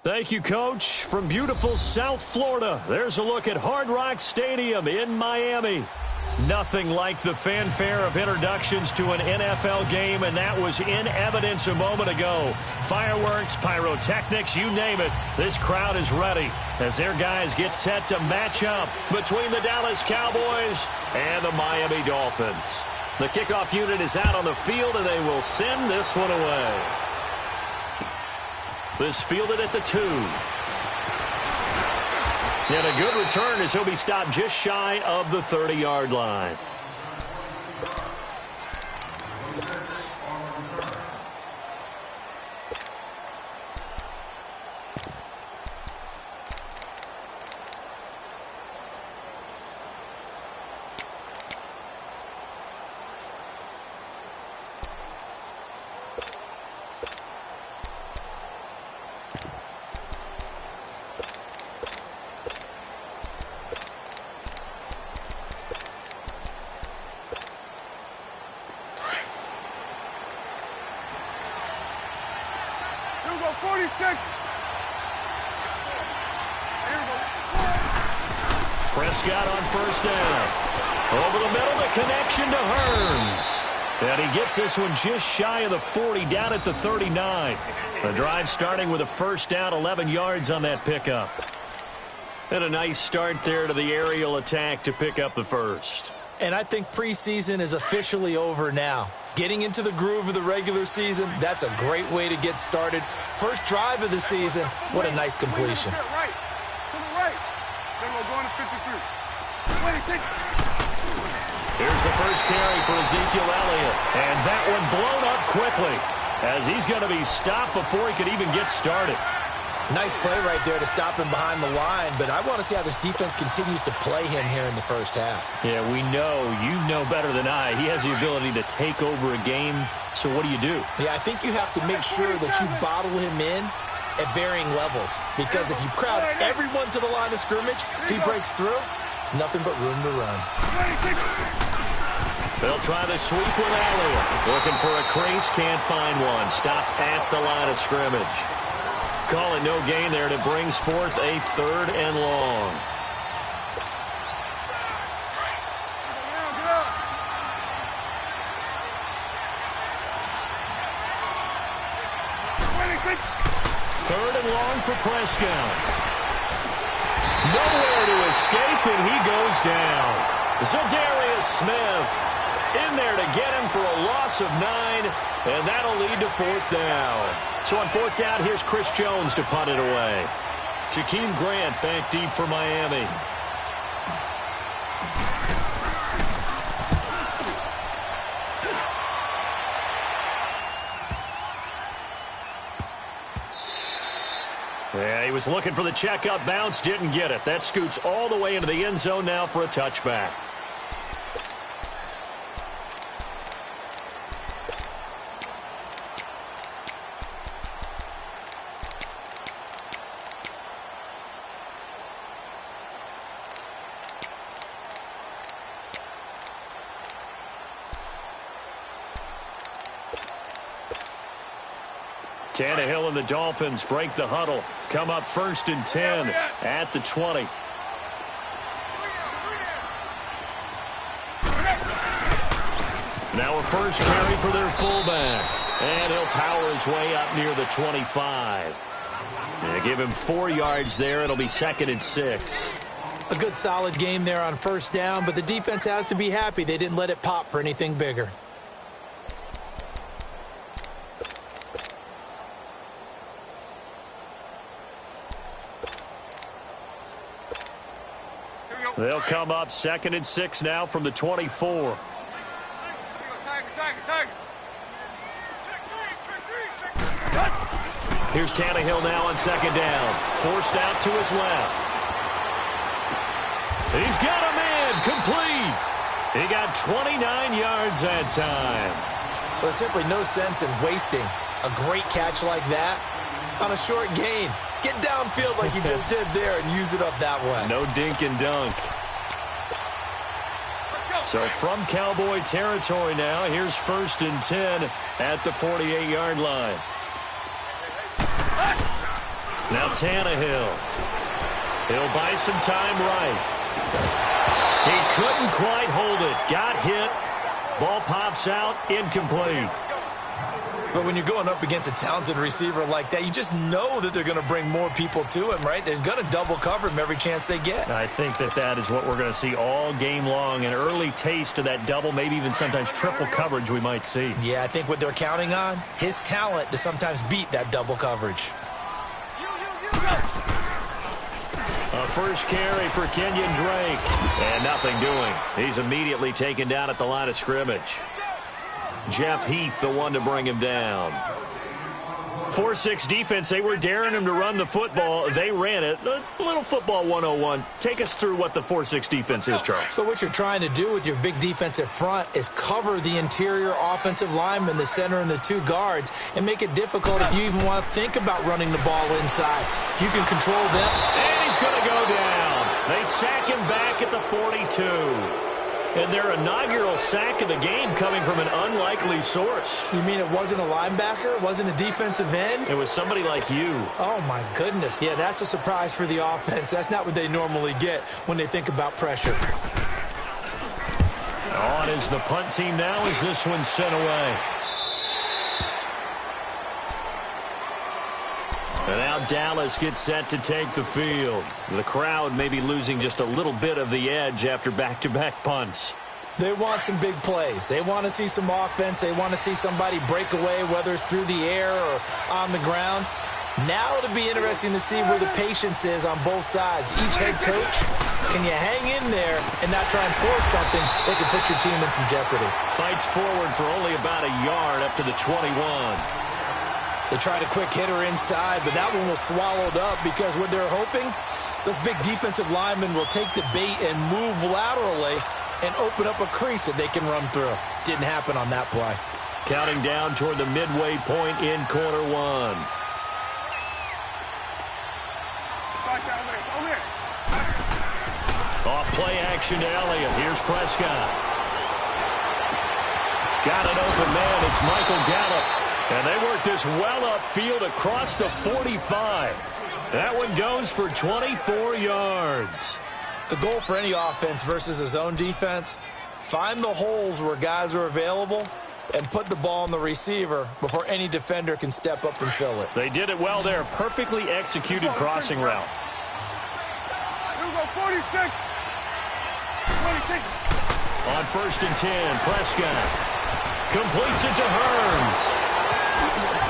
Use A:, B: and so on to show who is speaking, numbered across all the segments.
A: Thank you, Coach. From beautiful South Florida, there's a look at Hard Rock Stadium in Miami. Nothing like the fanfare of introductions to an NFL game, and that was in evidence a moment ago. Fireworks, pyrotechnics, you name it. This crowd is ready as their guys get set to match up between the Dallas Cowboys and the Miami Dolphins. The kickoff unit is out on the field, and they will send this one away. This fielded at the 2. And a good return as he'll be stopped just shy of the 30-yard line. Prescott on first down. Over the middle, the connection to Hearns. And he gets this one just shy of the 40, down at the 39. The drive starting with a first down, 11 yards on that pickup. And a nice start there to the aerial attack to pick up the first.
B: And I think preseason is officially over now. Getting into the groove of the regular season, that's a great way to get started. First drive of the season, what a nice completion.
A: Here's the first carry for Ezekiel Elliott. And that one blown up quickly as he's going to be stopped before he could even get started.
B: Nice play right there to stop him behind the line, but I want to see how this defense continues to play him here in the first half.
A: Yeah, we know, you know better than I, he has the ability to take over a game, so what do?
B: Yeah, I think you have to make sure that you bottle him in at varying levels, because if you crowd everyone to the line of scrimmage, if he breaks through, it's nothing but room to run.
A: They'll try the sweep with Elliott. Looking for a crease, can't find one. Stopped at the line of scrimmage. Call it no gain there, and it brings forth a 3rd and long. Third and long for Prescott. Nowhere to escape, and he goes down. Zadarius Smith in there to get him for a loss of 9, and that'll lead to 4th down. So on 4th down, here's Chris Jones to punt it away. Jakeem Grant back deep for Miami. Yeah, he was looking for the checkup bounce, didn't get it. That scoots all the way into the end zone now for a touchback. Tannehill and the Dolphins break the huddle. Come up 1st and 10 at the 20. Now a first carry for their fullback. And he'll power his way up near the 25. And give him 4 yards there. It'll be 2nd and 6.
B: A good solid game there on first down, but the defense has to be happy they didn't let it pop for anything bigger.
A: They'll come up 2nd and 6 now from the 24. Here's Tannehill now on 2nd down. Forced out to his left. He's got a man complete. He got 29 yards that time.
B: Well, there's simply no sense in wasting a great catch like that on a short gain. Get downfield like you just did there and use it up that way.
A: No dink and dunk. So from Cowboy territory now, here's 1st and 10 at the 48-yard line. Now Tannehill. He'll buy some time right. He couldn't quite hold it. Got hit. Ball pops out. Incomplete.
B: But when you're going up against a talented receiver like that, you just know that they're going to bring more people to him, right? They're going to double cover him every chance they get.
A: I think that is what we're going to see all game long. An early taste of that double, maybe even sometimes triple coverage we might see.
B: Yeah, I think what they're counting on, his talent to sometimes beat that double coverage.
A: A first carry for Kenyon Drake. And nothing doing. He's immediately taken down at the line of scrimmage. Jeff Heath, the one to bring him down. 4-6 defense, they were daring him to run the football. They ran it. A little football 101. Take us through what the 4-6 defense is, Charles.
B: So what you're trying to do with your big defensive front is cover the interior offensive lineman, the center, and the two guards, and make it difficult if you even want to think about running the ball inside. If you can control them.
A: And he's going to go down. They sack him back at the 42. And their inaugural sack of the game coming from an unlikely source.
B: You mean it wasn't a linebacker? It wasn't a defensive end?
A: It was somebody like you.
B: Oh, my goodness. Yeah, that's a surprise for the offense. That's not what they normally get when they think about pressure.
A: On is the punt team now as this one's sent away. And now Dallas gets set to take the field. The crowd may be losing just a little bit of the edge after back-to-back punts.
B: They want some big plays. They want to see some offense. They want to see somebody break away, whether it's through the air or on the ground. Now it'll be interesting to see where the patience is on both sides. Each head coach, can you hang in there and not try and force something that could put your team in some jeopardy?
A: Fights forward for only about a yard up to the 21.
B: They tried a quick hitter inside, but that one was swallowed up because what they're hoping, those big defensive linemen will take the bait and move laterally and open up a crease that they can run through. Didn't happen on that play.
A: Counting down toward the midway point in quarter one. Off play action to Elliott. Here's Prescott. Got an open man. It's Michael Gallup. And they work this well upfield across the 45. That one goes for 24 yards.
B: The goal for any offense versus a zone defense, find the holes where guys are available and put the ball on the receiver before any defender can step up and fill it.
A: They did it well there. Perfectly executed crossing route.
C: Here we go, 46.
A: On 1st and 10, Prescott completes it to Hearns.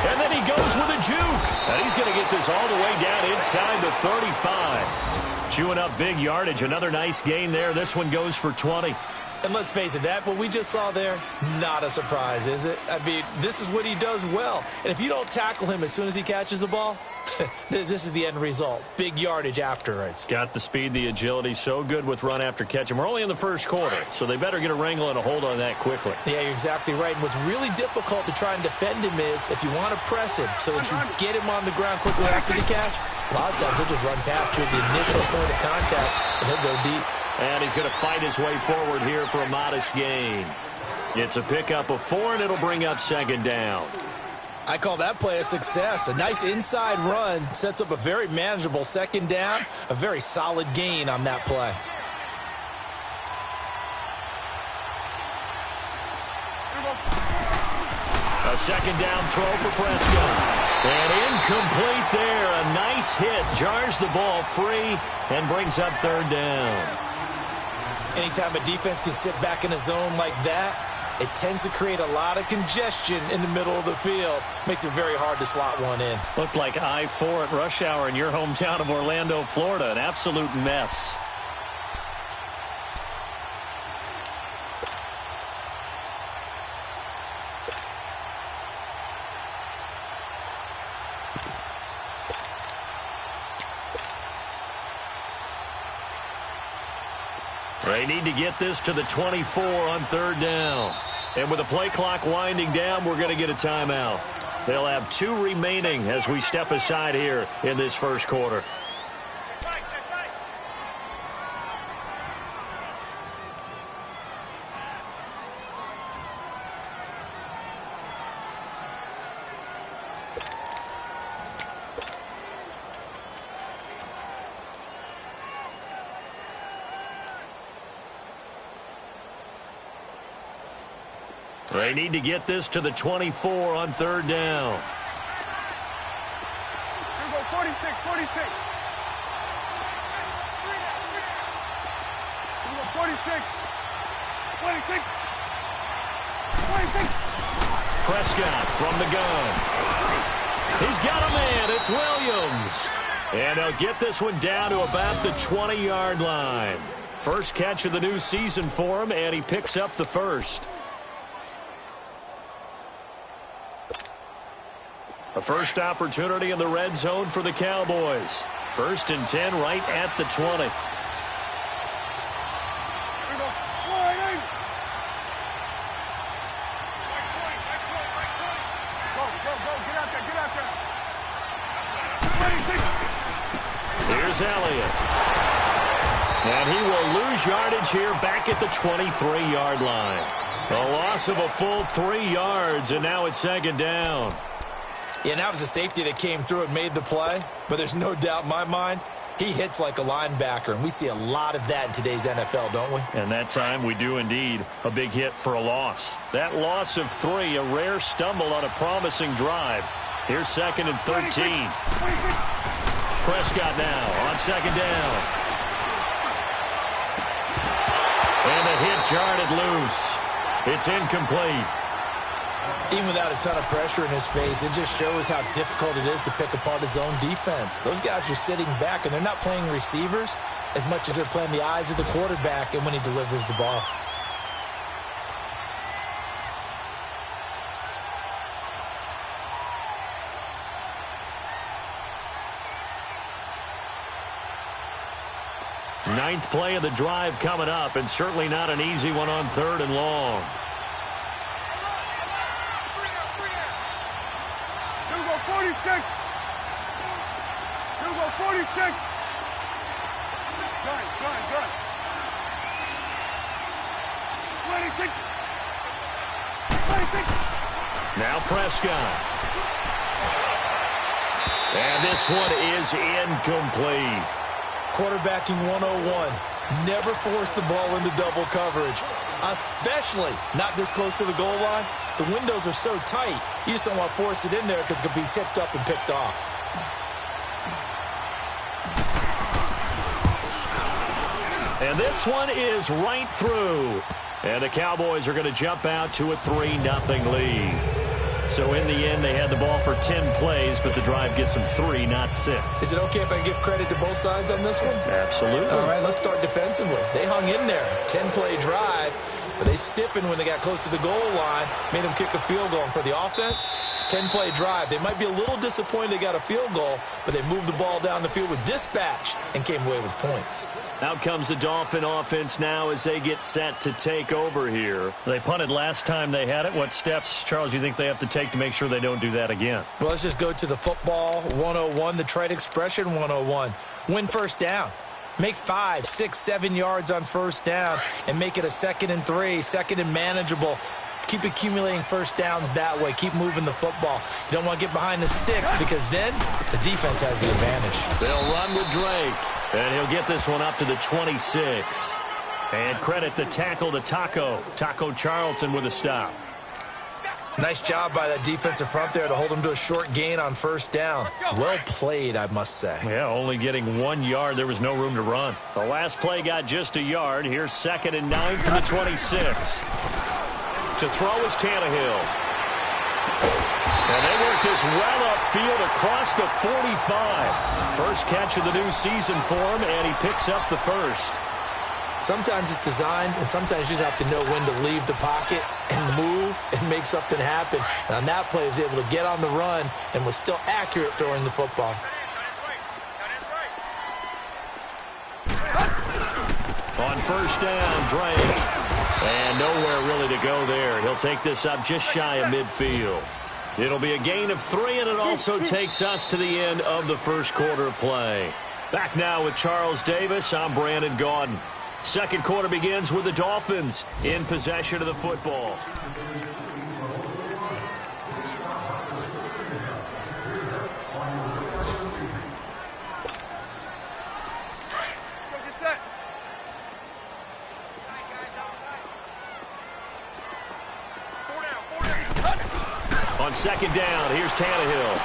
A: And then he goes with a juke. And he's going to get this all the way down inside the 35. Chewing up big yardage. Another nice gain there. This one goes for 20.
B: And let's face it, that what we just saw there, not a surprise, is it? I mean, this is what he does well. And if you don't tackle him as soon as he catches the ball, this is the end result. Big yardage afterwards.
A: Got the speed, the agility, so good with run after catch. And we're only in the first quarter, so they better get a wrangle and a hold on that quickly.
B: Yeah, you're exactly right. And what's really difficult to try and defend him is if you want to press him so that you get him on the ground quickly after the catch, a lot of times he'll just run past you at the initial point of contact, and he'll go deep.
A: And he's going to fight his way forward here for a modest gain. It's a pickup of 4, and it'll bring up 2nd down.
B: I call that play a success. A nice inside run sets up a very manageable 2nd down, a very solid gain on that play.
A: A 2nd down throw for Prescott. And incomplete there. A nice hit. Jars the ball free and brings up 3rd down.
B: Anytime a defense can sit back in a zone like that, it tends to create a lot of congestion in the middle of the field. Makes it very hard to slot one in.
A: Looked like I-4 at rush hour in your hometown of Orlando, Florida. An absolute mess. They need to get this to the 24 on 3rd down. And with the play clock winding down, we're going to get a timeout. They'll have 2 remaining as we step aside here in this first quarter. They need to get this to the 24 on third down.
C: Here we go, 46, 46. Here we go, 46. 26. 26.
A: Prescott from the gun. He's got a man. It's Williams. And they'll get this one down to about the 20-yard line. First catch of the new season for him, and he picks up the first. A first opportunity in the red zone for the Cowboys. 1st and 10 right at the 20.
C: Here we go. Go, get out there. 26.
A: Here's Elliott. And he will lose yardage here back at the 23-yard line. A loss of a full 3 yards, and now it's 2nd down.
B: Yeah, that was a safety that came through and made the play. But there's no doubt in my mind, he hits like a linebacker. And we see a lot of that in today's NFL, don't we?
A: And that time we do indeed. A big hit for a loss. That loss of 3, a rare stumble on a promising drive. Here's 2nd and 13. Prescott now on 2nd down. And a hit jarred loose. It's incomplete.
B: Even without a ton of pressure in his face, it just shows how difficult it is to pick apart his own defense. Those guys are sitting back, and they're not playing receivers as much as they're playing the eyes of the quarterback and when he delivers the ball.
A: Ninth play of the drive coming up, and certainly not an easy one on 3rd and long.
C: Here we go, 46. Here we go, 46. Good. 26. 26.
A: Now Prescott. And this one is incomplete.
B: Quarterbacking 101. Never force the ball into double coverage, especially not this close to the goal line. The windows are so tight, you just don't want to force it in there because it could be tipped up and picked off.
A: And this one is right through. And the Cowboys are going to jump out to a 3-0 lead. So in the end, they had the ball for 10 plays, but the drive gets them 3, not 6.
B: Is it okay if I give credit to both sides on this one?
A: Absolutely.
B: All right, let's start defensively. They hung in there. 10-play drive, but they stiffened when they got close to the goal line, made them kick a field goal. And for the offense, 10-play drive. They might be a little disappointed they got a field goal, but they moved the ball down the field with dispatch and came away with points.
A: Out comes the Dolphin offense now as they get set to take over here. They punted last time they had it. What steps, Charles, you think they have to take to make sure they don't do that again?
B: Well, let's just go to the football 101, the trite expression 101. Win first down. Make 5, 6, 7 yards on first down and make it a 2nd and 3, 2nd and manageable. Keep accumulating first downs that way. Keep moving the football. You don't want to get behind the sticks because then the defense has the advantage.
A: They'll run with Drake. And he'll get this one up to the 26. And credit the tackle to Taco Charlton with a stop.
B: Nice job by that defensive front there to hold him to a short gain on first down. Well played, I must say.
A: Yeah, only getting 1 yard. There was no room to run. The last play got just a yard. Here's 2nd and 9 from the 26. To throw is Tannehill. And they work this well upfield across the 45. First catch of the new season for him, and he picks up the first.
B: Sometimes it's designed, and sometimes you just have to know when to leave the pocket and move and make something happen. And on that play, he was able to get on the run and was still accurate throwing the football.
A: On first down, Drake. And nowhere really to go there. He'll take this up just shy of midfield. It'll be a gain of 3, and it also takes us to the end of the first quarter of play. Back now with Charles Davis, I'm Brandon Gaudin. Second quarter begins with the Dolphins in possession of the football. On second down, here's Tannehill.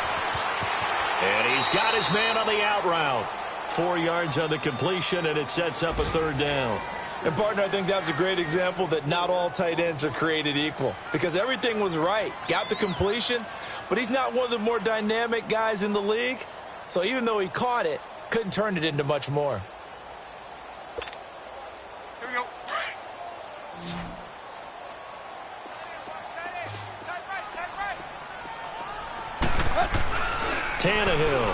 A: And he's got his man on the out route. 4 yards on the completion, and it sets up a third down.
B: And, partner, I think that was a great example that not all tight ends are created equal. Because everything was right. Got the completion, but he's not one of the more dynamic guys in the league. So even though he caught it, couldn't turn it into much more.
C: Here we go.
A: Tannehill.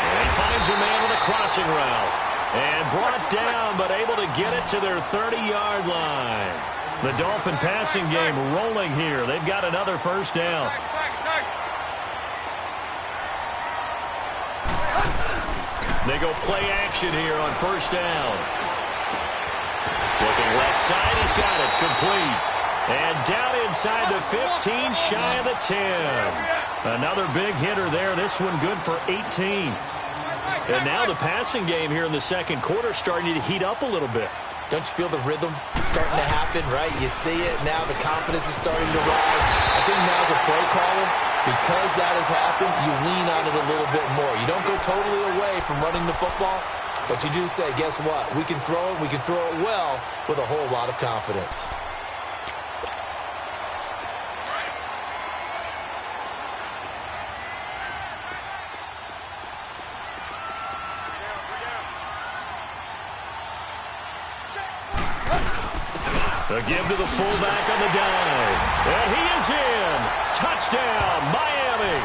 A: And he finds a man with a crossing route. And brought down, but able to get it to their 30-yard line. The Dolphin passing game rolling here. They've got another first down. They go play action here on first down. Looking left side, he's got it, complete. And down inside the 15, shy of the 10. Another big hitter there, this one good for 18. And now the passing game here in the second quarter starting to heat up a little bit.
B: Don't you feel the rhythm starting to happen, right? You see it. Now the confidence is starting to rise. I think now as a play caller, because that has happened, you lean on it a little bit more. You don't go totally away from running the football, but you do say, guess what? We can throw it. We can throw it well with a whole lot of confidence.
A: A give to the fullback on the dive. And he is in. Touchdown, Miami.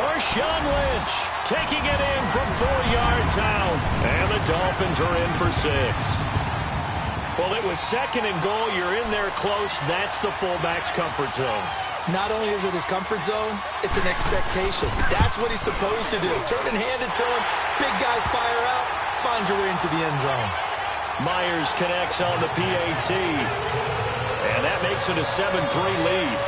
A: Marshawn Lynch taking it in from 4 yards out. And the Dolphins are in for 6. Well, it was second and goal. You're in there close. That's the fullback's comfort zone.
B: Not only is it his comfort zone, it's an expectation. That's what he's supposed to do. Turn and hand it to him. Big guys fire out. Find your way into the end zone.
A: Myers connects on the PAT. And that makes it a 7-3 lead.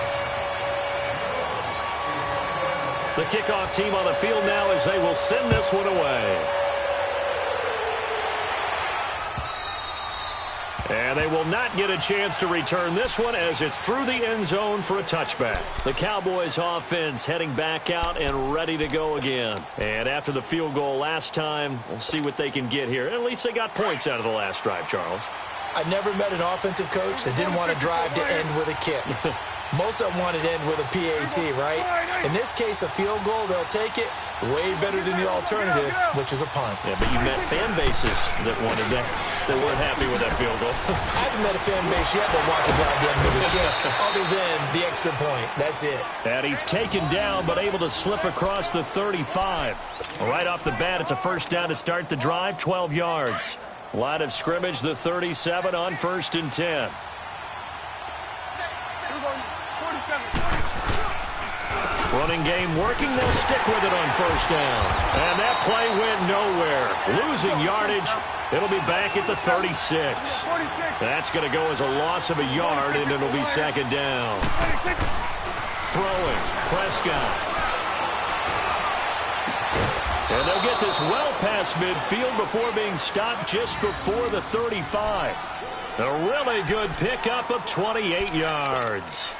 A: The kickoff team on the field now as they will send this one away. And they will not get a chance to return this one as it's through the end zone for a touchback. The Cowboys offense heading back out and ready to go again. And after the field goal last time, we'll see what they can get here. At least they got points out of the last drive, Charles.
B: I never met an offensive coach that didn't want to drive to end with a kick. Most of them wanted to end with a PAT, right? In this case, a field goal, they'll take it. Way better than the alternative, which is a punt.
A: Yeah, but you met fan bases that wanted that, that weren't happy with that field goal.
B: I haven't met a fan base yet that wants to drive to end with a kick, other than the extra point. That's it.
A: And he's taken down, but able to slip across the 35. Right off the bat, it's a first down to start the drive, 12 yards. Line of scrimmage, the 37 on 1st and 10. Running game working. They'll stick with it on first down. And that play went nowhere. Losing yardage. It'll be back at the 36. That's going to go as a loss of a yard, and it'll be second down. Throwing. Prescott. And they'll get this well past midfield before being stopped just before the 35. A really good pickup of 28 yards.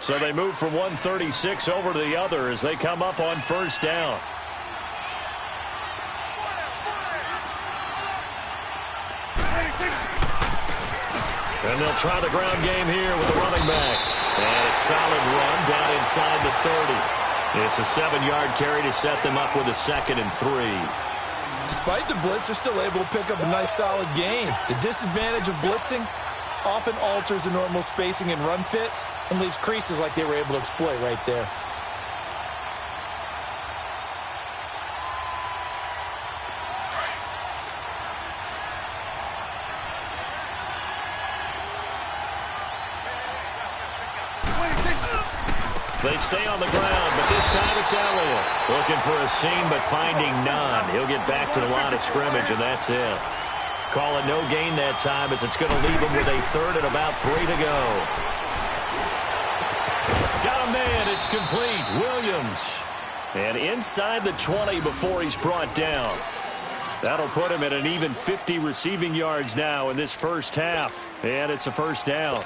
A: So they move from 136 over to the other as they come up on first down. And they'll try the ground game here with the running back. And a solid run down inside the 30. It's a 7-yard carry to set them up with a 2nd and 3.
B: Despite the blitz, they're still able to pick up a nice solid gain. The disadvantage of blitzing often alters the normal spacing and run fits and leaves creases like they were able to exploit right there.
A: They stay on the ground, but this time it's Elliott. Looking for a seam, but finding none. He'll get back to the line of scrimmage, and that's it. Call it no gain that time as it's going to leave him with a 3rd and about 3 to go. Got a man. It's complete. Williams. And inside the 20 before he's brought down. That'll put him at an even 50 receiving yards now in this first half. And it's a first down.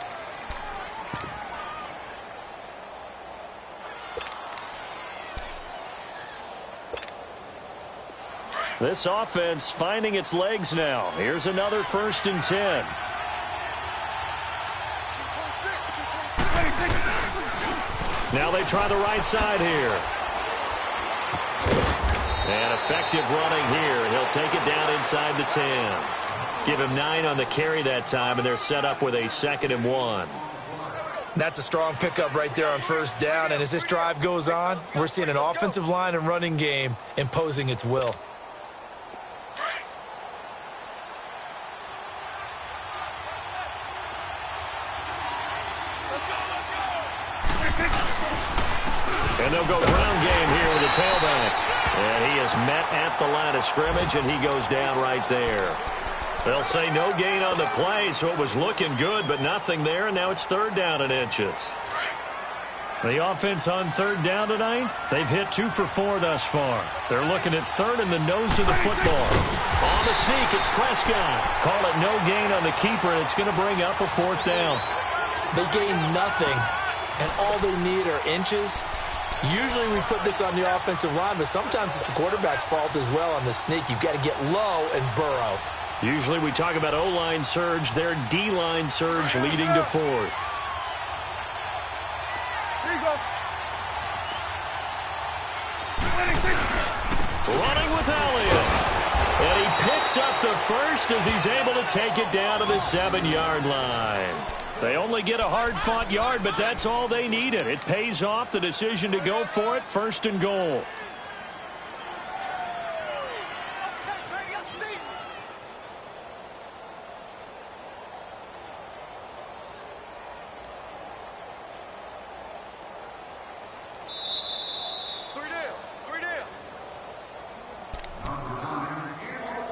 A: This offense finding its legs now. Here's another 1st and 10. Now they try the right side here. And effective running here. He'll take it down inside the 10. Give him 9 on the carry that time, and they're set up with a 2nd and 1.
B: That's a strong pickup right there on 1st down. And as this drive goes on, we're seeing an offensive line and running game imposing its will.
A: And they'll go ground game here with the tailback. And he is met at the line of scrimmage, and he goes down right there. They'll say no gain on the play, so it was looking good, but nothing there, and now it's 3rd down and inches. The offense on 3rd down tonight, they've hit 2 for 4 thus far. They're looking at 3rd in the nose of the football. On the sneak, it's Prescott. Call it no gain on the keeper, and it's going to bring up a 4th down.
B: They gain nothing, and all they need are inches. Usually we put this on the offensive line, but sometimes it's the quarterback's fault as well on the sneak. You've got to get low and burrow.
A: Usually we talk about O-line surge, their D-line surge leading to 4th.
C: Here you go.
A: Running with Elliott. And he picks up the 1st as he's able to take it down to the 7-yard line. They only get a hard-fought yard, but that's all they needed. It pays off the decision to go for it, 1st and goal.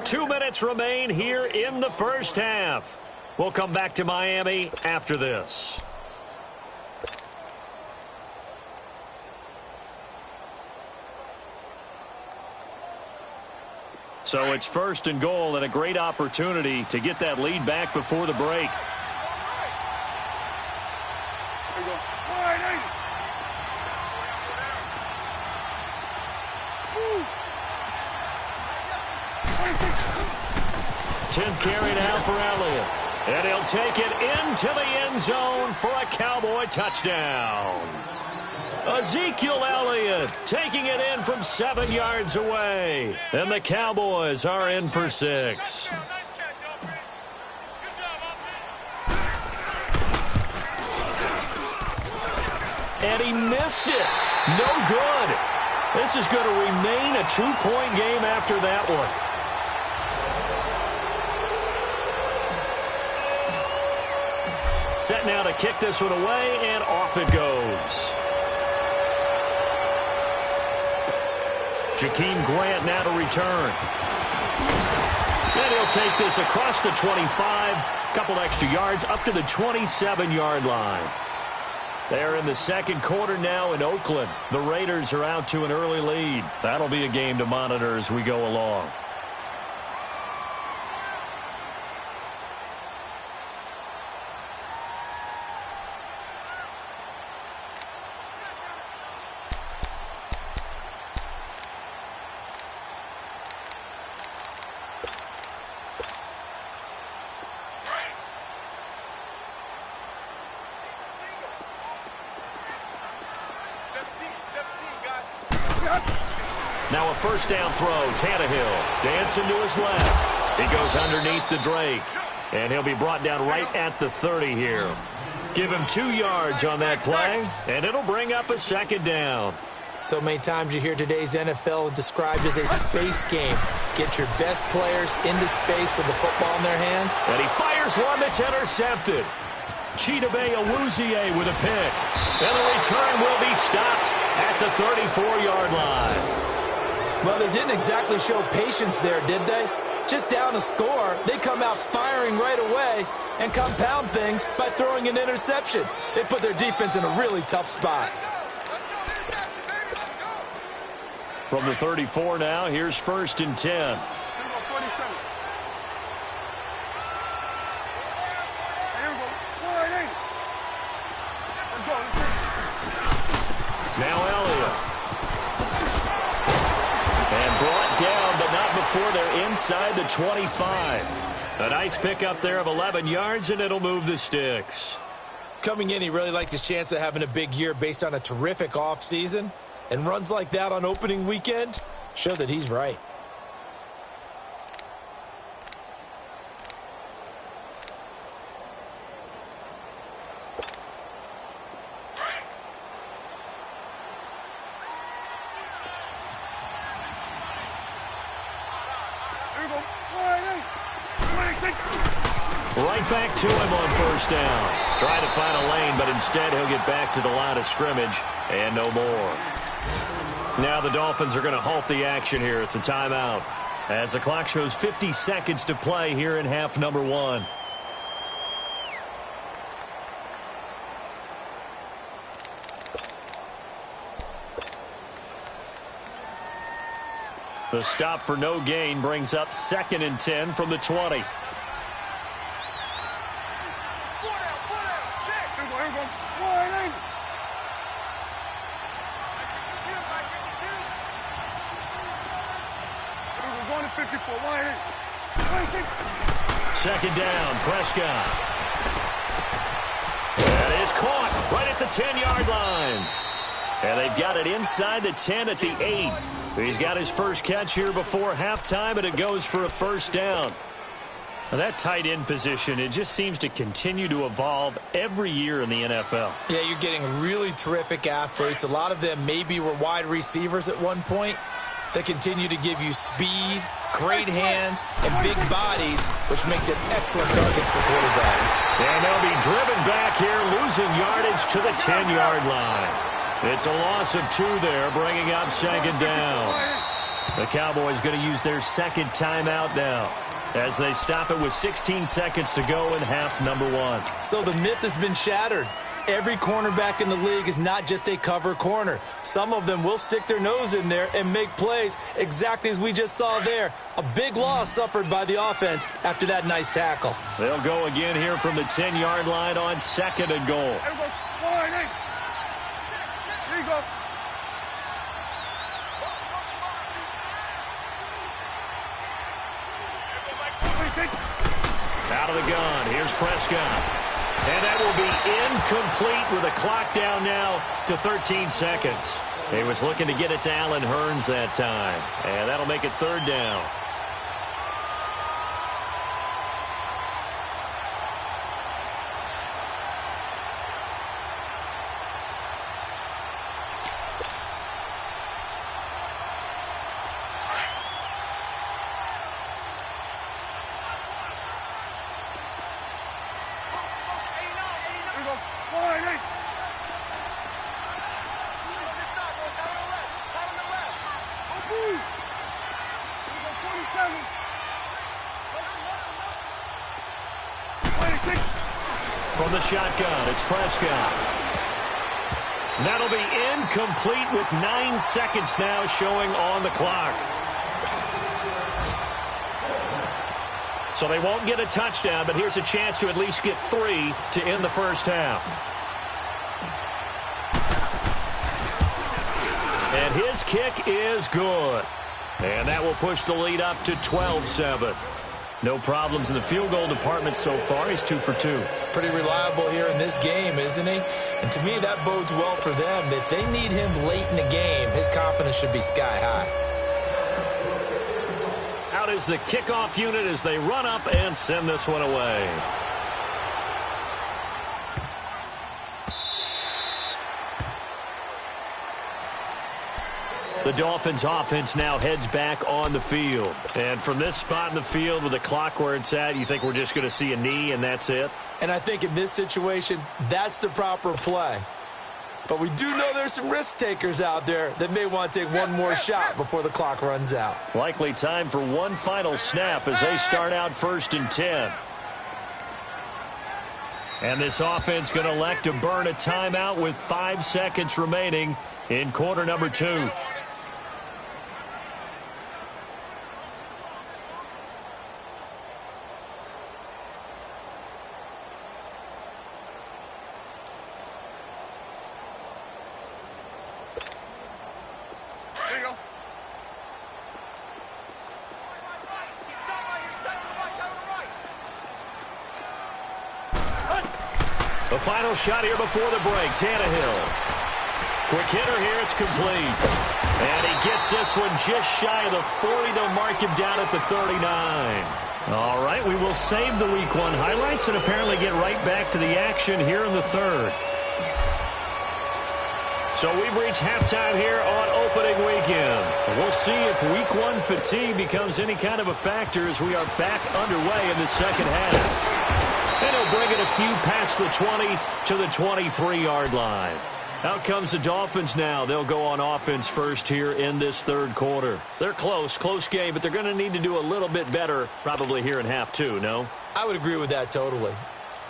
A: Two minutes remain here in the 1st half. We'll come back to Miami after this. So it's 1st and goal and a great opportunity to get that lead back before the break.
C: Here you go. All right,
A: 10th carry now for Elliott. And he'll take it into the end zone for a Cowboy touchdown. Ezekiel Elliott taking it in from 7 yards away. And the Cowboys are in for 6. And he missed it. No good. This is going to remain a 2-point game after that one. Set now to kick this one away, and off it goes. Jakeem Grant now to return. And he'll take this across the 25. Couple extra yards up to the 27-yard line. They're in the 2nd quarter now in Oakland. The Raiders are out to an early lead. That'll be a game to monitor as we go along. Now a 1st down throw. Tannehill dancing to his left. He goes underneath the Drake. And he'll be brought down right at the 30 here. Give him 2 yards on that play, and it'll bring up a 2nd down.
B: So many times you hear today's NFL described as a space game. Get your best players into space with the football in their hands.
A: And he fires one that's intercepted. Chidobe Awuzie with a pick. And the return will be stopped at the 34-yard line.
B: Well, they didn't exactly show patience there, did they? Just down a score, they come out firing right away and compound things by throwing an interception. They put their defense in a really tough spot.
A: From the 34 now, here's 1st and 10. Now Elliott. And brought down, but not before they're inside the 25. A nice pickup there of 11 yards, and it'll move the sticks.
B: Coming in, he really liked his chance of having a big year based on a terrific offseason. And runs like that on opening weekend show that he's right.
A: Right back to him on first down. Trying to find a lane, but instead he'll get back to the line of scrimmage and no more. Now the Dolphins are going to halt the action here. It's a timeout as the clock shows 50 seconds to play here in half number 1. The stop for no gain brings up 2nd and 10 from the 20. Second down, Prescott. That is caught right at the 10-yard line. And they've got it inside the 10 at the 8. He's got his first catch here before halftime, and it goes for a first down. Now that tight end position, it just seems to continue to evolve every year in the NFL.
B: Yeah, you're getting really terrific athletes. A lot of them maybe were wide receivers at one point. They continue to give you speed, great hands, and big bodies, which make them excellent targets for quarterbacks.
A: And they'll be driven back here, losing yardage to the 10-yard line. It's a loss of 2 there, bringing up second down. The Cowboys going to use their second timeout now as they stop it with 16 seconds to go in half number 1.
B: So the myth has been shattered. Every cornerback in the league is not just a cover corner. Some of them will stick their nose in there and make plays exactly as we just saw there. A big loss suffered by the offense after that nice tackle.
A: They'll go again here from the 10-yard line on 2nd and goal.
C: Here you go.
A: Out of the gun, here's Prescott. And that will be incomplete with a clock down now to 13 seconds. He was looking to get it to Allen Hurns that time. And that'll make it 3rd down. From the shotgun, it's Prescott. That'll be incomplete with 9 seconds now showing on the clock. So they won't get a touchdown, but here's a chance to at least get 3 to end the first half. And his kick is good. And that will push the lead up to 12-7. No problems in the field goal department so far. He's 2 for 2.
B: Pretty reliable here in this game, isn't he? And to me, that bodes well for them. If they need him late in the game, his confidence should be sky high.
A: Out is the kickoff unit as they run up and send this one away. The Dolphins offense now heads back on the field. And from this spot in the field with the clock where it's at, you think we're just going to see a knee and that's it?
B: And I think in this situation, that's the proper play. But we do know there's some risk takers out there that may want to take one more shot before the clock runs out.
A: Likely time for one final snap as they start out 1st and 10. And this offense going to elect to burn a timeout with 5 seconds remaining in quarter number 2. The final shot here before the break. Tannehill. Quick hitter here. It's complete. And he gets this one just shy of the 40. They'll mark him down at the 39. All right, we will save the Week 1 highlights and apparently get right back to the action here in the third. So we've reached halftime here on opening weekend. We'll see if Week 1 fatigue becomes any kind of a factor as we are back underway in the second half. And he'll bring it a few past the 20 to the 23-yard line. Out comes the Dolphins now. They'll go on offense first here in this third quarter. They're close game, but they're going to need to do a little bit better probably here in half 2, no?
B: I would agree with that totally.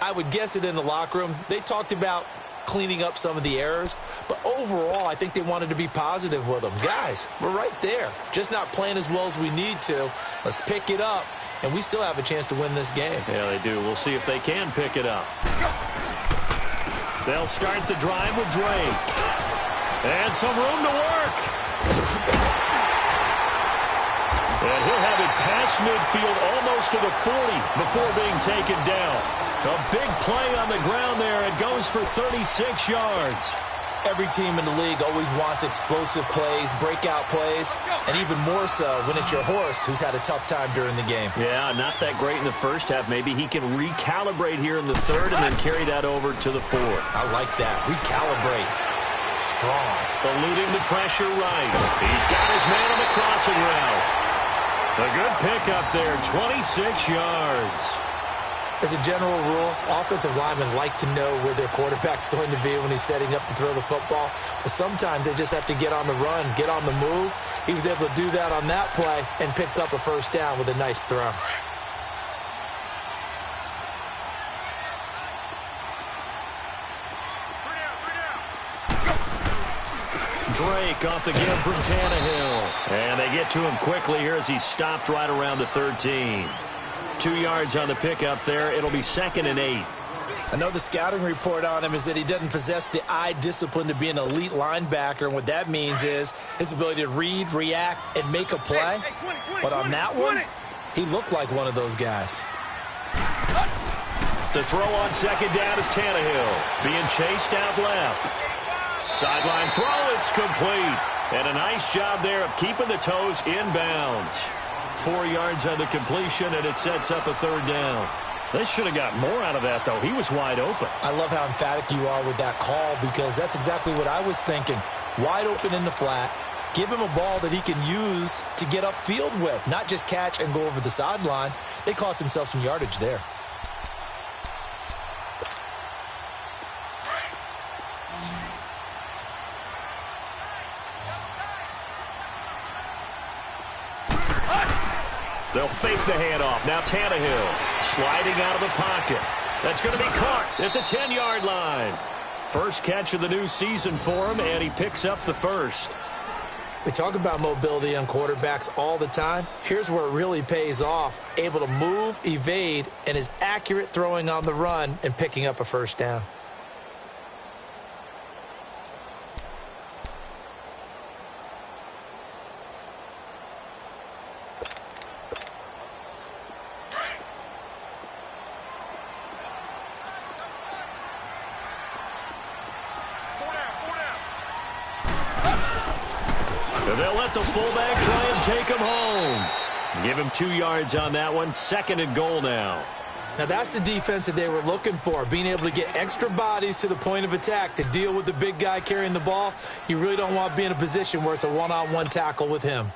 B: I would guess it in the locker room. They talked about cleaning up some of the errors, but overall, I think they wanted to be positive with them. Guys, we're right there. Just not playing as well as we need to. Let's pick it up, and we still have a chance to win this game.
A: Yeah, they do. We'll see if they can pick it up. They'll start the drive with Drake. And some room to work. And he'll have it past midfield almost to the 40 before being taken down. A big play on the ground there. It goes for 36 yards.
B: Every team in the league always wants explosive plays, breakout plays, and even more so when it's your horse who's had a tough time during the game.
A: Yeah, not that great in the first half. Maybe he can recalibrate here in the third and then carry that over to the fourth.
B: I like that. Recalibrate. Strong.
A: Eluding the pressure right. He's got his man on the crossing route. A good pickup there, 26 yards.
B: As a general rule, offensive linemen like to know where their quarterback's going to be when he's setting up to throw the football. But sometimes they just have to get on the run, get on the move. He was able to do that on that play and picks up a first down with a nice throw.
A: Drake off the give from Tannehill. And they get to him quickly here as he stopped right around the 13. 2 yards on the pickup there. It'll be 2nd and 8.
B: I know the scouting report on him is that he doesn't possess the eye discipline to be an elite linebacker. And what that means is his ability to read, react, and make a play. But on that one, he looked like one of those guys.
A: The throw on 2nd down is Tannehill. Being chased out left. Sideline throw, it's complete. And a nice job there of keeping the toes inbounds. 4 yards on the completion, and it sets up a 3rd down. They should have got more out of that, though. He was wide open.
B: I love how emphatic you are with that call because that's exactly what I was thinking. Wide open in the flat. Give him a ball that he can use to get upfield with, not just catch and go over the sideline. They cost themselves some yardage there.
A: They'll fake the handoff. Now Tannehill sliding out of the pocket. That's going to be caught at the 10-yard line. First catch of the new season for him, and he picks up the first.
B: We talk about mobility on quarterbacks all the time. Here's where it really pays off. Able to move, evade, and is accurate throwing on the run and picking up a first down.
A: They'll let the fullback try and take him home. Give him 2 yards on that one. 2nd and goal now.
B: Now that's the defense that they were looking for, being able to get extra bodies to the point of attack to deal with the big guy carrying the ball. You really don't want to be in a position where it's a one-on-one tackle with him.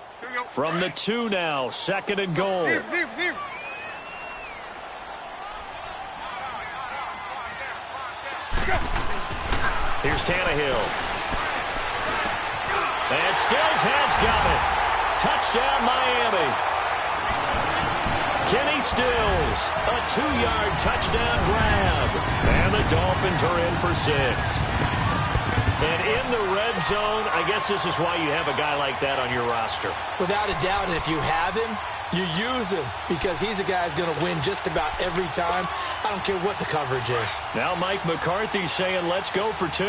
A: From the 2 now, 2nd and goal. Here's Tannehill. And Stills has got it. Touchdown, Miami. Kenny Stills, a 2-yard touchdown grab. And the Dolphins are in for 6. And in the red zone, I guess this is why you have a guy like that on your roster.
B: Without a doubt, and if you have him, you use him because he's a guy who's going to win just about every time. I don't care what the coverage is.
A: Now Mike McCarthy's saying, let's go for 2.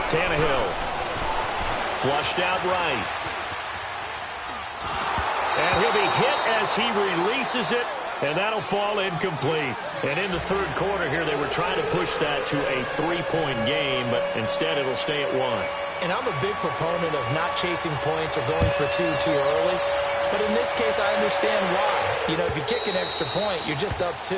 A: Tannehill flushed out right. And he'll be hit as he releases it, and that'll fall incomplete. And in the third quarter here, they were trying to push that to a 3-point game, but instead it'll stay at 1.
B: And I'm a big proponent of not chasing points or going for two too early. But in this case, I understand why. You know, if you kick an extra point, you're just up 2,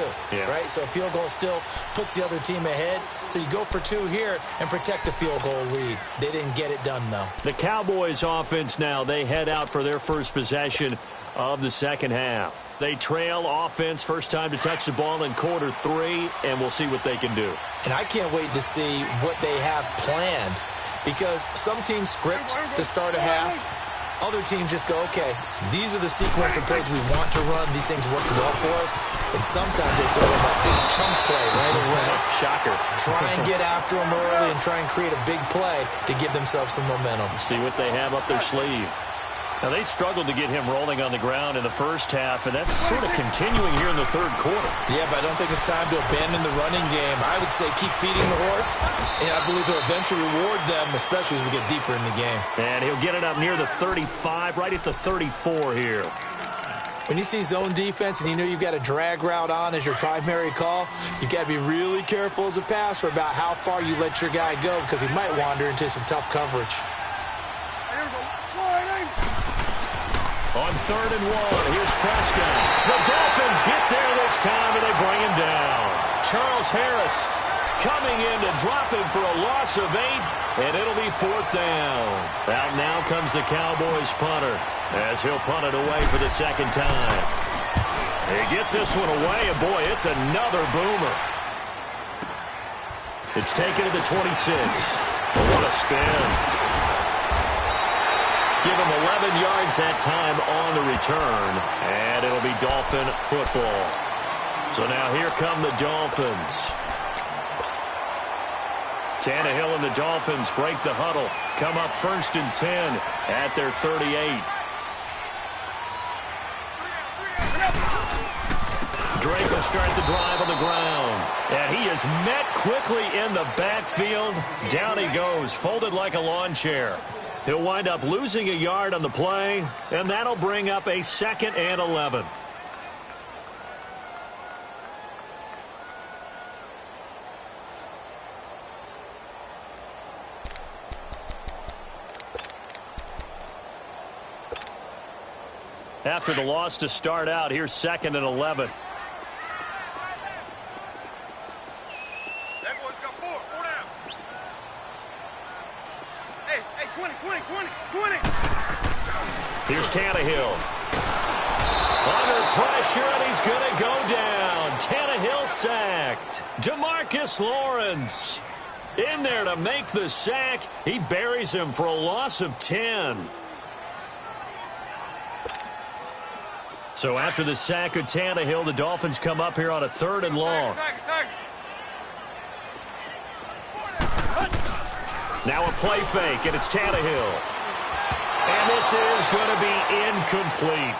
B: right? So a field goal still puts the other team ahead. So you go for 2 here and protect the field goal lead. They didn't get it done, though.
A: The Cowboys offense now, they head out for their first possession of the second half. They trail offense, first time to touch the ball in quarter 3, and we'll see what they can do.
B: And I can't wait to see what they have planned, because some teams script to start a half. Other teams just go, okay, these are the sequence of plays we want to run. These things work well for us. And sometimes they throw in that big chunk play right away.
A: Shocker.
B: Try and get after them early and try and create a big play to give themselves some momentum.
A: See what they have up their sleeve. Now, they struggled to get him rolling on the ground in the first half, and that's sort of continuing here in the third quarter.
B: Yeah, but I don't think it's time to abandon the running game. I would say keep feeding the horse, and I believe he'll eventually reward them, especially as we get deeper in the game.
A: And he'll get it up near the 35, right at the 34 here.
B: When you see zone defense and you know you've got a drag route on as your primary call, you've got to be really careful as a passer about how far you let your guy go, because he might wander into some tough coverage.
A: On 3rd and 1, here's Prescott. The Dolphins get there this time, and they bring him down. Charles Harris coming in to drop him for a loss of 8, and it'll be 4th down. Out now comes the Cowboys punter, as he'll punt it away for the second time. He gets this one away, and boy, it's another boomer. It's taken to the 26. What a spin. Give him 11 yards that time on the return, and it'll be Dolphin football. So now here come the Dolphins. Tannehill and the Dolphins break the huddle. Come up 1st and 10 at their 38. Drake will start the drive on the ground. And he is met quickly in the backfield. Down he goes, folded like a lawn chair. He'll wind up losing a yard on the play, and that'll bring up a 2nd and 11. After the loss to start out, here's 2nd and 11. Here's Tannehill. Under pressure, and he's going to go down. Tannehill sacked. DeMarcus Lawrence in there to make the sack. He buries him for a loss of 10. So after the sack of Tannehill, the Dolphins come up here on a 3rd and long. Now a play fake, and it's Tannehill. And this is going to be incomplete.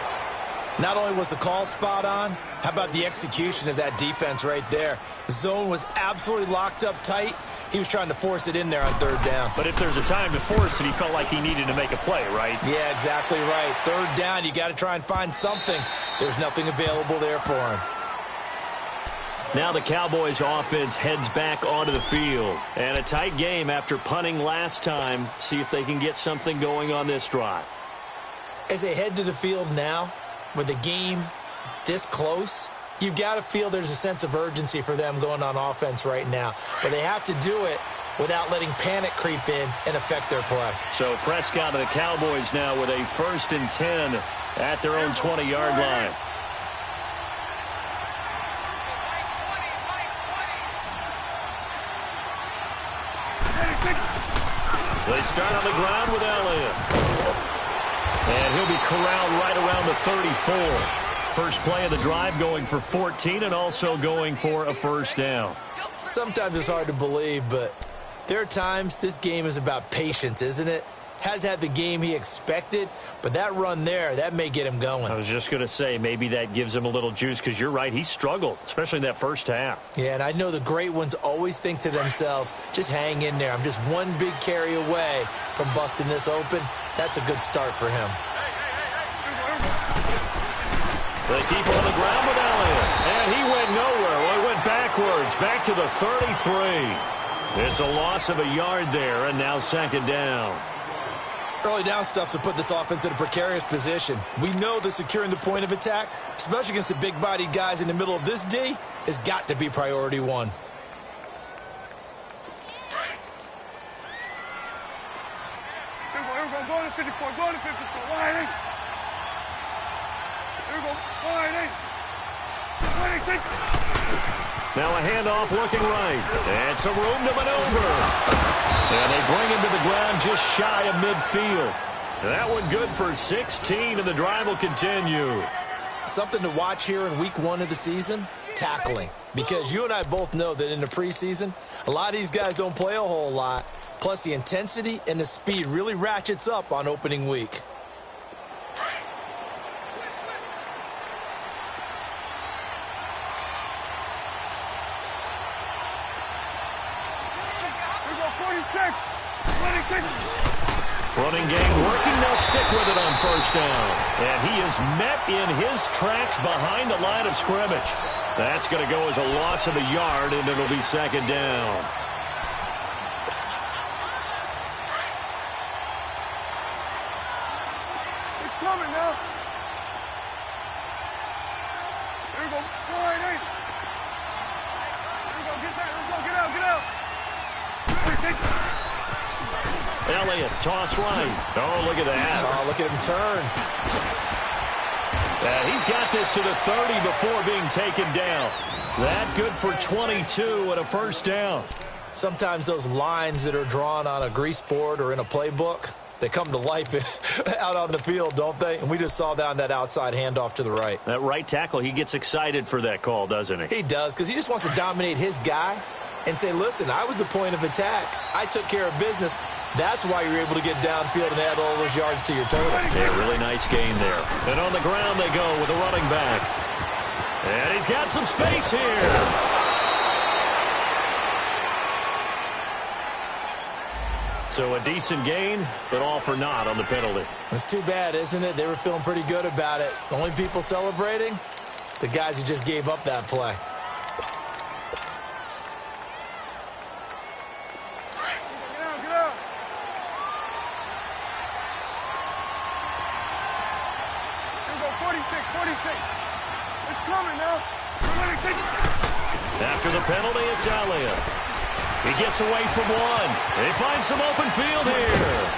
B: Not only was the call spot on, how about the execution of that defense right there? The zone was absolutely locked up tight. He was trying to force it in there on 3rd down.
A: But if there's a time to force it, he felt like he needed to make a play, right?
B: Yeah, exactly right. 3rd down, you got to try and find something. There's nothing available there for him.
A: Now the Cowboys offense heads back onto the field. And a tight game after punting last time. See if they can get something going on this drive.
B: As they head to the field now, with the game this close, you've got to feel there's a sense of urgency for them going on offense right now. But they have to do it without letting panic creep in and affect their play.
A: So Prescott and the Cowboys now with a 1st and 10 at their own 20-yard line. They start on the ground with Elliott. And he'll be corralled right around the 34. First play of the drive going for 14 and also going for a 1st down.
B: Sometimes it's hard to believe, but there are times this game is about patience, isn't it? Has had the game he expected, but that run there, that may get him going.
A: I was just going to say, maybe that gives him a little juice, because you're right, he struggled, especially in that first half.
B: Yeah, and I know the great ones always think to themselves, just hang in there. I'm just one big carry away from busting this open. That's a good start for him.
A: They keep on the ground with Elliott. And he went nowhere. Well, he went backwards, back to the 33. It's a loss of a yard there, and now second down.
B: Early down stuff's to put this offense in a precarious position. We know that securing the point of attack, especially against the big-bodied guys in the middle of this D, has got to be priority one.
C: Here we go. Go to 54. Go to 54. Line 8. Here we go. Line 8. 26.
A: Now a handoff looking right. And some room to maneuver. And they bring him to the ground just shy of midfield. That one good for 16, and the drive will continue.
B: Something to watch here in week 1 of the season, tackling. Because you and I both know that in the preseason, a lot of these guys don't play a whole lot. Plus, the intensity and the speed really ratchets up on opening week.
A: Running game working. They'll stick with it on first down. And he is met in his tracks behind the line of scrimmage. That's going to go as a loss of a yard, and it'll be second down.
C: It's coming now. Here we go. Line 8. Here we go. Get that. Let's go. Get out. Get out.
A: Elliott, toss right. Oh, look at that.
B: Oh, look at him turn.
A: He's got this to the 30 before being taken down. That good for 22 and a first down.
B: Sometimes those lines that are drawn on a grease board or in a playbook, they come to life out on the field, don't they? And we just saw down that outside handoff to the right.
A: That right tackle, he gets excited for that call, doesn't he?
B: He does, because he just wants to dominate his guy and say, listen, I was the point of attack. I took care of business. That's why you're able to get downfield and add all those yards to your total.
A: Yeah, really nice gain there. And on the ground they go with a running back. And he's got some space here. So a decent gain, but all for naught on the penalty.
B: It's too bad, isn't it? They were feeling pretty good about it. The only people celebrating, the guys who just gave up that play.
A: After the penalty, it's Elliott. He gets away from one. They find some open field here.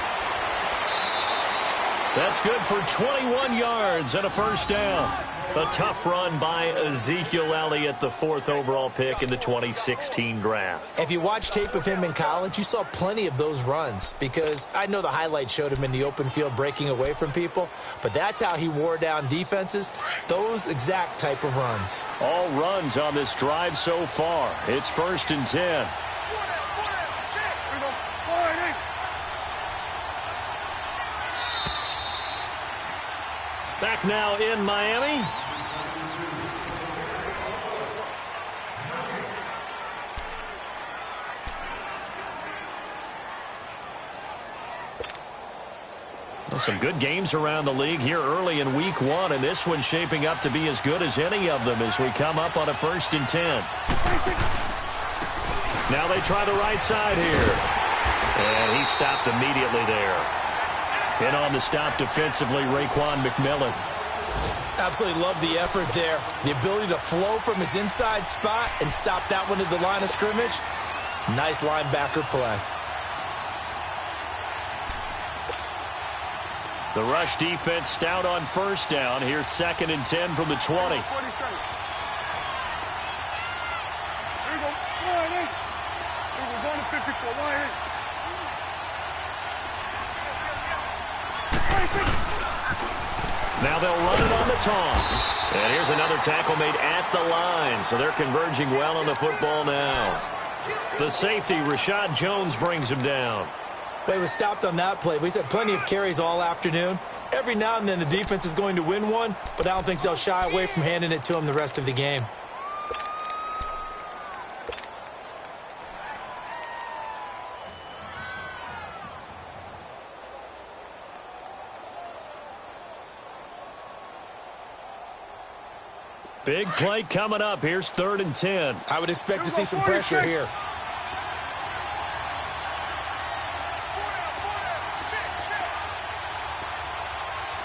A: That's good for 21 yards and a first down. A tough run by Ezekiel Elliott, the 4th overall pick in the 2016 draft.
B: If you watch tape of him in college, you saw plenty of those runs, because I know the highlights showed him in the open field breaking away from people, but that's how he wore down defenses, those exact type of runs.
A: All runs on this drive so far. It's 1st and 10. Back now in Miami. Well, some good games around the league here early in week 1, and this one's shaping up to be as good as any of them as we come up on a 1st and 10. Now they try the right side here. And he stopped immediately there. And on the stop defensively, Raekwon McMillan.
B: Absolutely love the effort there. The ability to flow from his inside spot and stop that one at the line of scrimmage. Nice linebacker play.
A: The rush defense stout on first down. Here's 2nd and 10 from the 20.
C: Here we go. Line 8. Here we go. Going to 54. Line 8.
A: Now they'll run it on the toss. And here's another tackle made at the line. So they're converging well on the football now. The safety, Rashad Jones, brings him down.
B: But he was stopped on that play. But he's had plenty of carries all afternoon. Every now and then the defense is going to win one, but I don't think they'll shy away from handing it to him the rest of the game.
A: Big play coming up. Here's 3rd and 10.
B: I would expect to see some pressure here.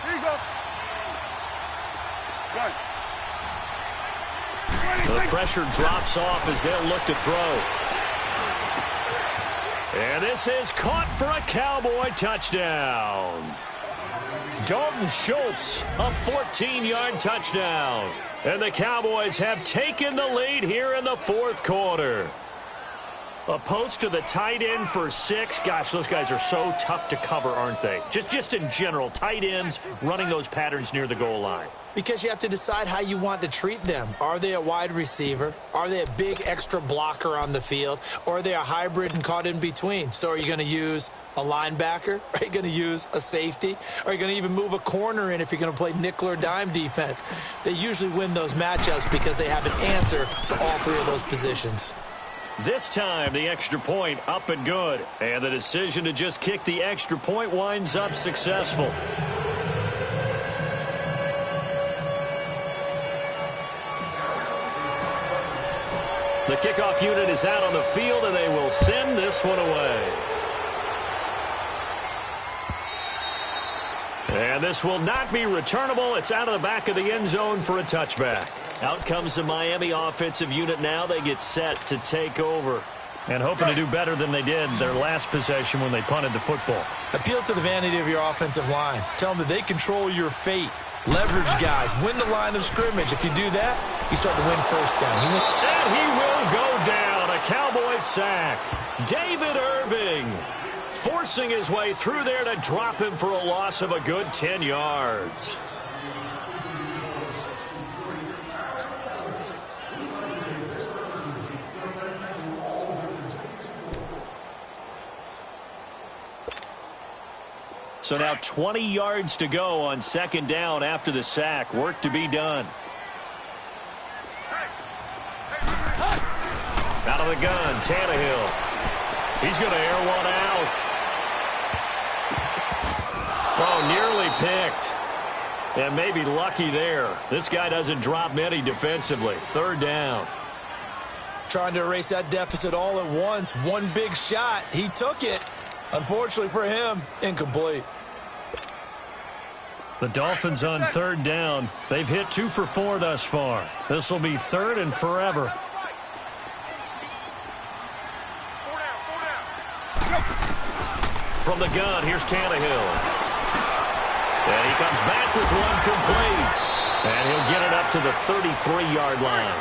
C: Here you go. Good.
A: The pressure drops off as they'll look to throw. And this is caught for a Cowboy touchdown. Dalton Schultz, a 14-yard touchdown. And the Cowboys have taken the lead here in the 4th quarter. A post to the tight end for 6. Gosh, those guys are so tough to cover, aren't they? Just in general, tight ends running those patterns near the goal line.
B: Because you have to decide how you want to treat them. Are they a wide receiver? Are they a big extra blocker on the field? Or are they a hybrid and caught in between? So are you going to use a linebacker? Are you going to use a safety? Are you going to even move a corner in if you're going to play nickel or dime defense? They usually win those matchups because they have an answer to all 3 of those positions.
A: This time, the extra point up and good. And the decision to just kick the extra point winds up successful. The kickoff unit is out on the field, and they will send this one away. And this will not be returnable. It's out of the back of the end zone for a touchback. Out comes the Miami offensive unit now. They get set to take over. And hoping to do better than they did their last possession when they punted the football.
B: Appeal to the vanity of your offensive line. Tell them that they control your fate. Leverage guys. Win the line of scrimmage. If you do that, you start to win 1st down.
A: And he will go down. A Cowboys sack. David Irving forcing his way through there to drop him for a loss of a good 10 yards. So now 20 yards to go on 2nd down after the sack. Work to be done. Out of the gun, Tannehill. He's going to air one out. Oh, nearly picked. And maybe lucky there. This guy doesn't drop many defensively. 3rd down.
B: Trying to erase that deficit all at once. One big shot. He took it. Unfortunately for him, incomplete.
A: The Dolphins on 3rd down. They've hit 2 for 4 thus far. This will be 3rd and forever. From the gun, here's Tannehill. And he comes back with one complete. And he'll get it up to the 33-yard line.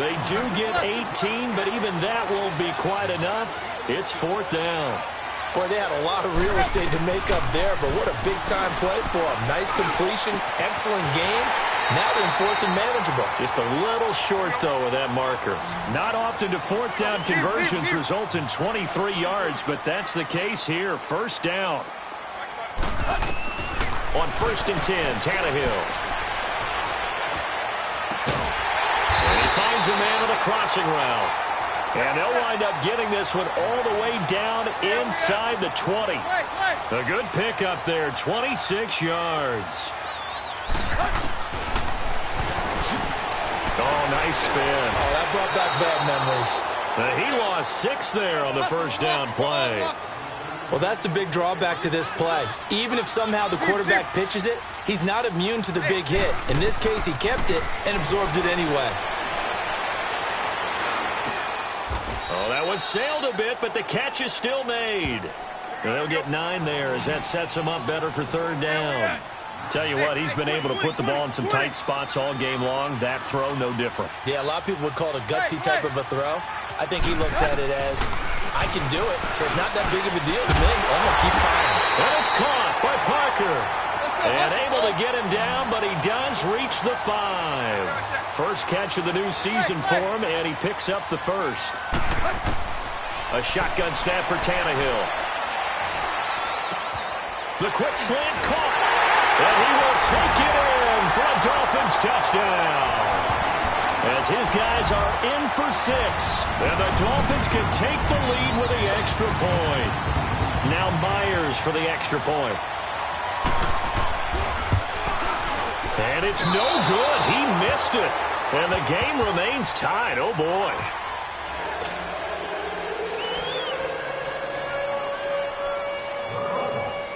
A: They do get 18, but even that won't be quite enough. It's 4th down.
B: Boy, they had a lot of real estate to make up there, but what a big-time play for them. Nice completion, excellent game. Now they're in 4th and manageable.
A: Just a little short, though, of that marker. Not often do 4th down conversions result in 23 yards, but that's the case here. 1st down. On 1st and 10, Tannehill. And he finds a man on a crossing route. And they'll wind up getting this one all the way down inside the 20. A good pickup there, 26 yards. Oh, nice spin.
B: Oh, that brought back bad memories.
A: He lost 6 there on the 1st down play.
B: Well, that's the big drawback to this play. Even if somehow the quarterback pitches it, he's not immune to the big hit. In this case, he kept it and absorbed it anyway.
A: Oh, that one sailed a bit, but the catch is still made. They'll get 9 there as that sets him up better for 3rd down. Tell you what, he's been able to put the ball in some tight spots all game long. That throw, no different.
B: Yeah, a lot of people would call it a gutsy type of a throw. I think he looks at it as, I can do it, so it's not that big of a deal to me. I'm going to keep firing.
A: And it's caught by Parker. And able to get him down, but he does reach the 5. First catch of the new season for him, and he picks up the 1st. A shotgun snap for Tannehill. The quick slant caught. And he will take it in for a Dolphins touchdown. As his guys are in for 6. And the Dolphins can take the lead with the extra point. Now Myers for the extra point. And it's no good. He missed it. And the game remains tied. Oh, boy.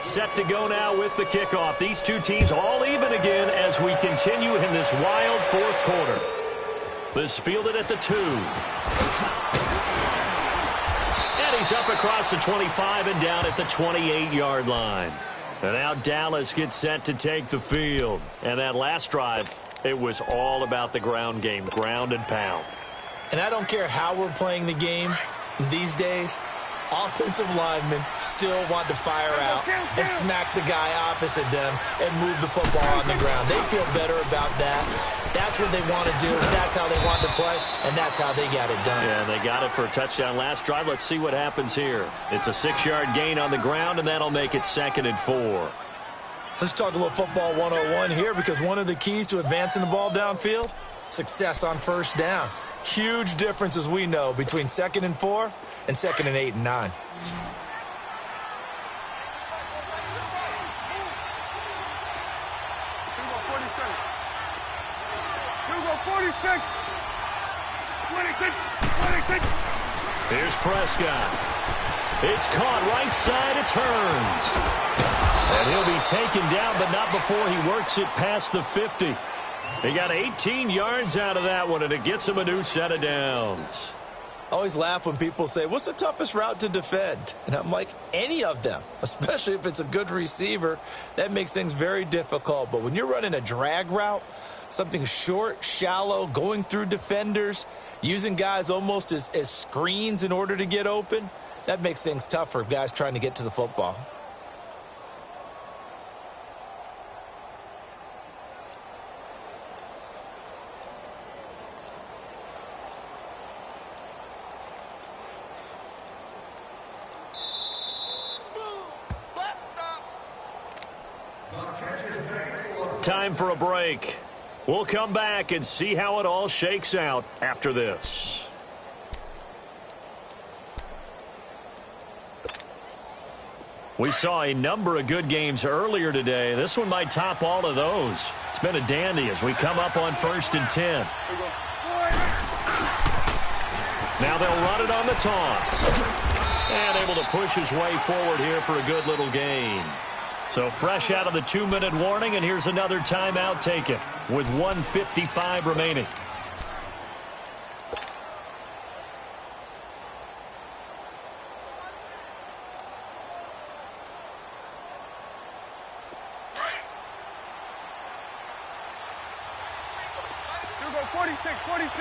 A: Set to go now with the kickoff. These two teams all even again as we continue in this wild fourth quarter. This fielded at the 2. And he's up across the 25 and down at the 28-yard line. And now Dallas gets set to take the field. And that last drive, it was all about the ground game, ground and pound.
B: And I don't care how we're playing the game these days, offensive linemen still want to fire out and smack the guy opposite them and move the football on the ground. They feel better about that. That's what they want to do. That's how they want to play, and that's how they got it done.
A: Yeah, they got it for a touchdown last drive. Let's see what happens here. It's a 6-yard gain on the ground, and that'll make it 2nd and 4.
B: Let's talk a little football 101 here, because one of the keys to advancing the ball downfield, success on first down. Huge difference, as we know, between 2nd and 4 and 2nd and 8 and 9.
A: Here's Prescott. It's caught right side. It's Hearns. And he'll be taken down, but not before he works it past the 50. He got 18 yards out of that one, and it gets him a new set of downs.
B: I always laugh when people say, what's the toughest route to defend? And I'm like, any of them, especially if it's a good receiver. That makes things very difficult. But when you're running a drag route, something short, shallow, going through defenders, using guys almost as screens in order to get open, that makes things tough for guys trying to get to the football.
A: Time for a break. We'll come back and see how it all shakes out after this. We saw a number of good games earlier today. This one might top all of those. It's been a dandy as we come up on 1st and 10. Now they'll run it on the toss. And able to push his way forward here for a good little gain. So fresh out of the 2-minute warning, and here's another timeout taken with 1:55 remaining.
C: Here we go, 46, 46.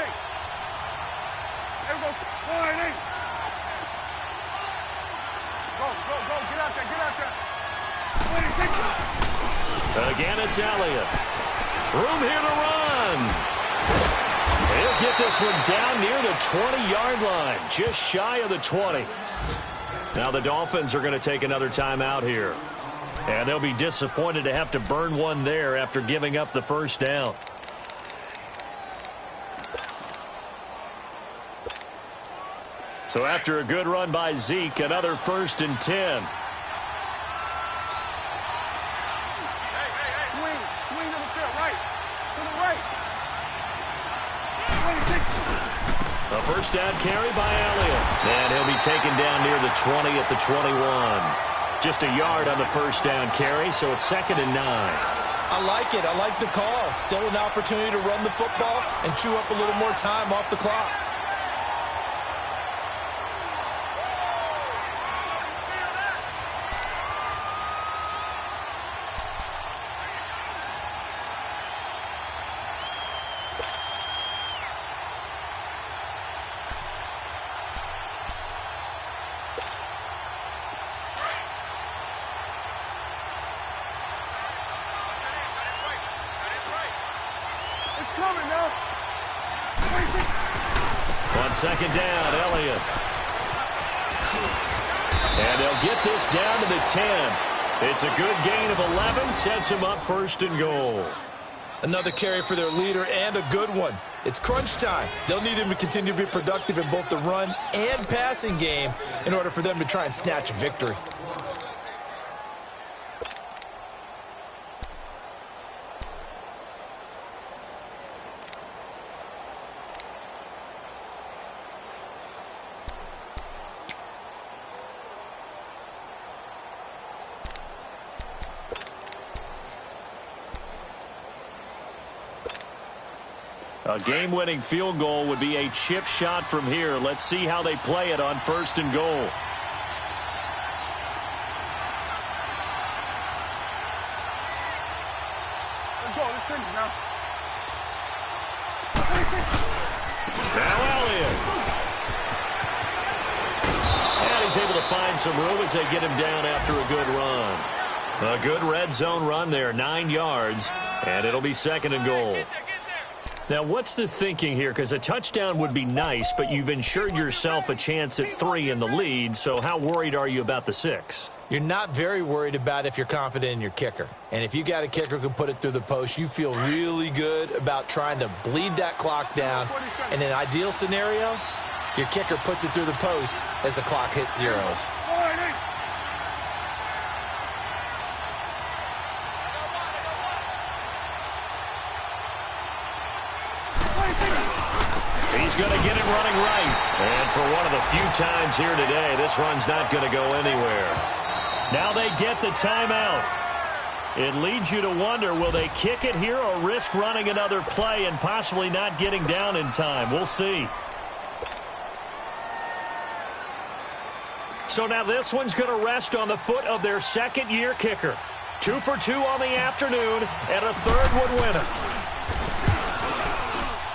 C: Here we go, 48. Go, get out there.
A: Again, it's Elliott. Room here to run. He'll get this one down near the 20-yard line, just shy of the 20. Now the Dolphins are going to take another timeout here. And they'll be disappointed to have to burn one there after giving up the first down. So after a good run by Zeke, another 1st and 10. A first down carry by Elliott. And he'll be taken down near the 20 at the 21. Just a yard on the first down carry, so it's 2nd and 9.
B: I like it. I like the call. Still an opportunity to run the football and chew up a little more time off the clock.
A: On 2nd down, Elliott. And they'll get this down to the 10. It's a good gain of 11, sets him up 1st and goal.
B: Another carry for their leader and a good one. It's crunch time. They'll need him to continue to be productive in both the run and passing game in order for them to try and snatch a victory.
A: A game-winning field goal would be a chip shot from here. Let's see how they play it on 1st and goal.
C: Let's go. Let's finish now.
A: Now Elliott. And he's able to find some room as they get him down after a good run. A good red zone run there, 9 yards, and it'll be 2nd and goal. Now, what's the thinking here? Because a touchdown would be nice, but you've ensured yourself a chance at 3 in the lead, so how worried are you about the 6?
B: You're not very worried about if you're confident in your kicker. And if you got a kicker who can put it through the post, you feel really good about trying to bleed that clock down. In an ideal scenario, your kicker puts it through the post as the clock hits zeros.
A: He's going to get it running right. And for one of the few times here today, this run's not going to go anywhere. Now they get the timeout. It leads you to wonder, will they kick it here or risk running another play and possibly not getting down in time? We'll see. So now this one's going to rest on the foot of their 2nd-year kicker. 2 for 2 on the afternoon, and a 3rd would win it.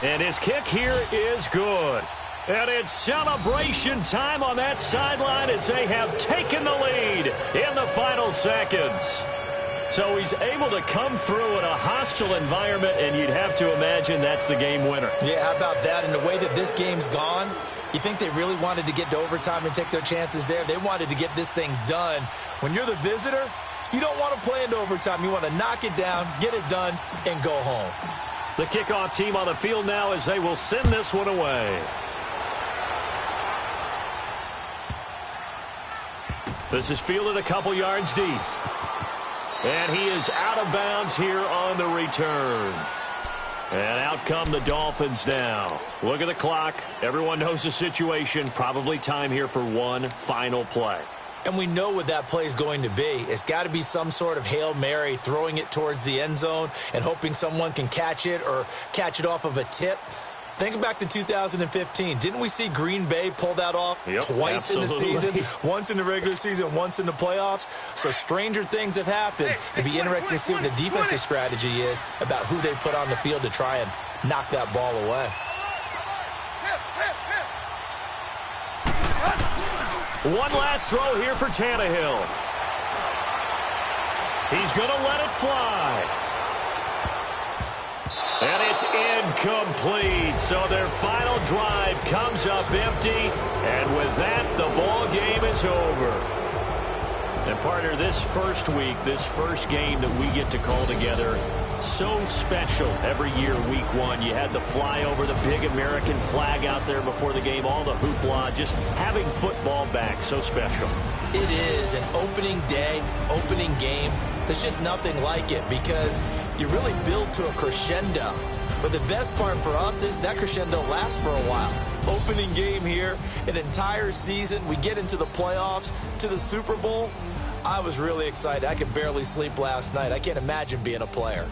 A: And his kick here is good. And it's celebration time on that sideline as they have taken the lead in the final seconds. So he's able to come through in a hostile environment, and you'd have to imagine that's the game winner.
B: Yeah, how about that? And the way that this game's gone, you think they really wanted to get to overtime and take their chances there? They wanted to get this thing done. When you're the visitor, you don't want to play into overtime. You want to knock it down, get it done, and go home.
A: The kickoff team on the field now as they will send this one away. This is fielded a couple yards deep. And he is out of bounds here on the return. And out come the Dolphins now. Look at the clock. Everyone knows the situation. Probably time here for one final play.
B: And we know what that play is going to be. It's got to be some sort of Hail Mary, throwing it towards the end zone and hoping someone can catch it or catch it off of a tip. Think back to 2015. Didn't we see Green Bay pull that off twice in the season? Once in the regular season, once in the playoffs. So stranger things have happened. It'll be interesting to see what the defensive strategy is about who they put on the field to try and knock that ball away.
A: One last throw here for Tannehill. He's going to let it fly. And it's incomplete. So their final drive comes up empty. And with that, the ball game is over. And partner, this first week, this first game that we get to call together, so special every year, week one. You had the flyover, the big American flag out there before the game, all the hoopla, just having football back, so special.
B: It is an opening day, opening game. There's just nothing like it because you really build to a crescendo. But the best part for us is that crescendo lasts for a while. Opening game here, an entire season. We get into the playoffs, to the Super Bowl. I was really excited. I could barely sleep last night. I can't imagine being a player.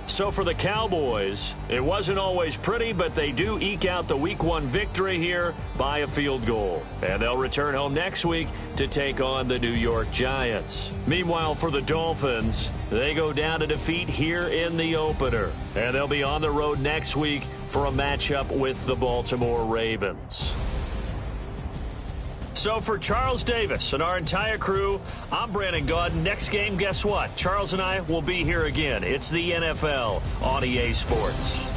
A: So for the Cowboys, it wasn't always pretty, but they do eke out the Week 1 victory here by a field goal. And they'll return home next week to take on the New York Giants. Meanwhile, for the Dolphins, they go down to defeat here in the opener. And they'll be on the road next week for a matchup with the Baltimore Ravens. So for Charles Davis and our entire crew, I'm Brandon Gaudin. Next game, guess what? Charles and I will be here again. It's the NFL on EA Sports.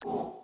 C: Hey.